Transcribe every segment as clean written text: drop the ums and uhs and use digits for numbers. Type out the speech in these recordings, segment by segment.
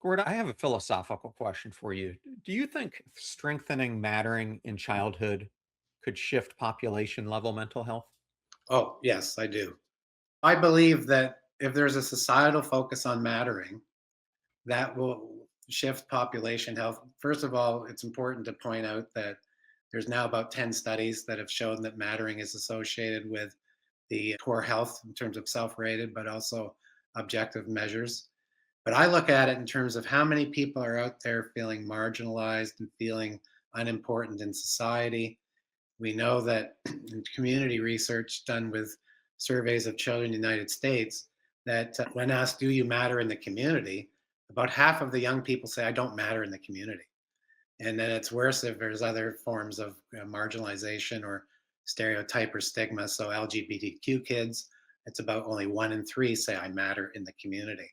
Gord, I have a philosophical question for you. Do you think strengthening mattering in childhood could shift population level mental health? Oh, yes, I do. I believe that if there's a societal focus on mattering, that will shift population health. First of all, it's important to point out that there's now about 10 studies that have shown that mattering is associated with the poor health in terms of self-rated, but also objective measures. But I look at it in terms of how many people are out there feeling marginalized and feeling unimportant in society. We know that in community research done with surveys of children in the United States, that when asked, do you matter in the community? About half of the young people say, I don't matter in the community. And then it's worse if there's other forms of marginalization or stereotype or stigma. So LGBTQ kids, it's about only 1 in 3 say, I matter in the community.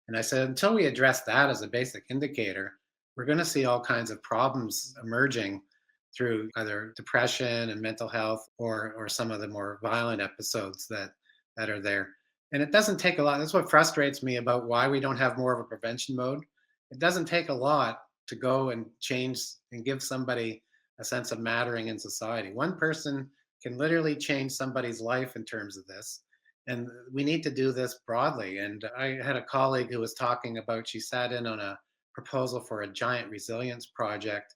And I said, until we address that as a basic indicator, we're going to see all kinds of problems emerging through either depression and mental health or some of the more violent episodes that are there. And it doesn't take a lot. That's what frustrates me about why we don't have more of a prevention mode. It doesn't take a lot to go and change and give somebody a sense of mattering in society. One person can literally change somebody's life in terms of this. And we need to do this broadly. And I had a colleague who was talking about, she sat in on a proposal for a giant resilience project,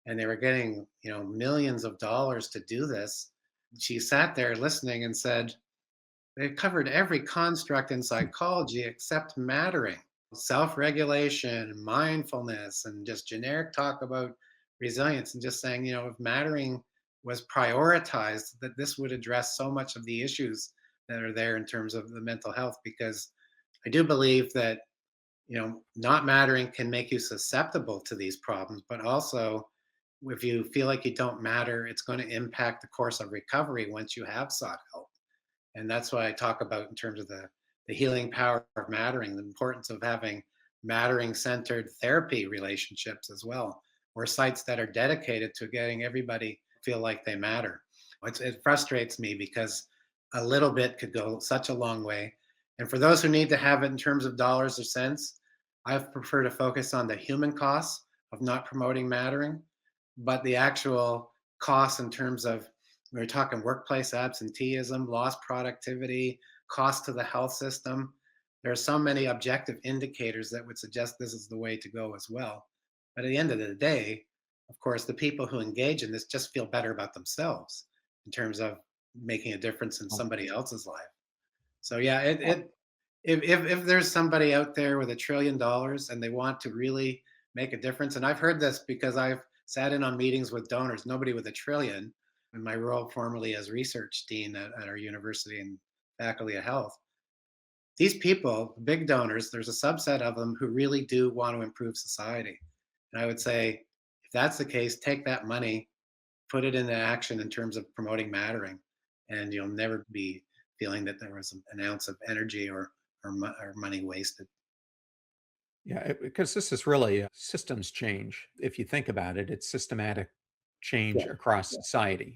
and they were getting, millions of dollars to do this. She sat there listening and said, they covered every construct in psychology except mattering, self regulation, mindfulness, and just generic talk about resilience. And just saying, if mattering was prioritized, that this would address so much of the issues that are there in terms of the mental health. Because I do believe that, not mattering can make you susceptible to these problems, but also if you feel like you don't matter, it's going to impact the course of recovery once you have sought help. And that's what I talk about in terms of the healing power of mattering, the importance of having mattering centered therapy relationships as well, or sites that are dedicated to getting everybody feel like they matter. It frustrates me because a little bit could go such a long way. And for those who need to have it in terms of dollars or cents, I prefer to focus on the human costs of not promoting mattering, but the actual costs in terms of, we're talking workplace absenteeism, lost productivity, cost to the health system. There are so many objective indicators that would suggest this is the way to go as well. But at the end of the day, of course, the people who engage in this just feel better about themselves in terms of making a difference in Oh, somebody else's life. So yeah, oh, if there's somebody out there with $1 trillion and they want to really make a difference, and I've heard this because I've sat in on meetings with donors, nobody with $1 trillion, in my role formerly as research dean at our university and faculty of health. These people, big donors, there's a subset of them who really do want to improve society. And I would say, if that's the case, take that money, put it into action in terms of promoting mattering, and you'll never be feeling that there was an ounce of energy or money wasted. yeah, because this is really a systems change. If you think about it, it's systematic change Yeah. across society.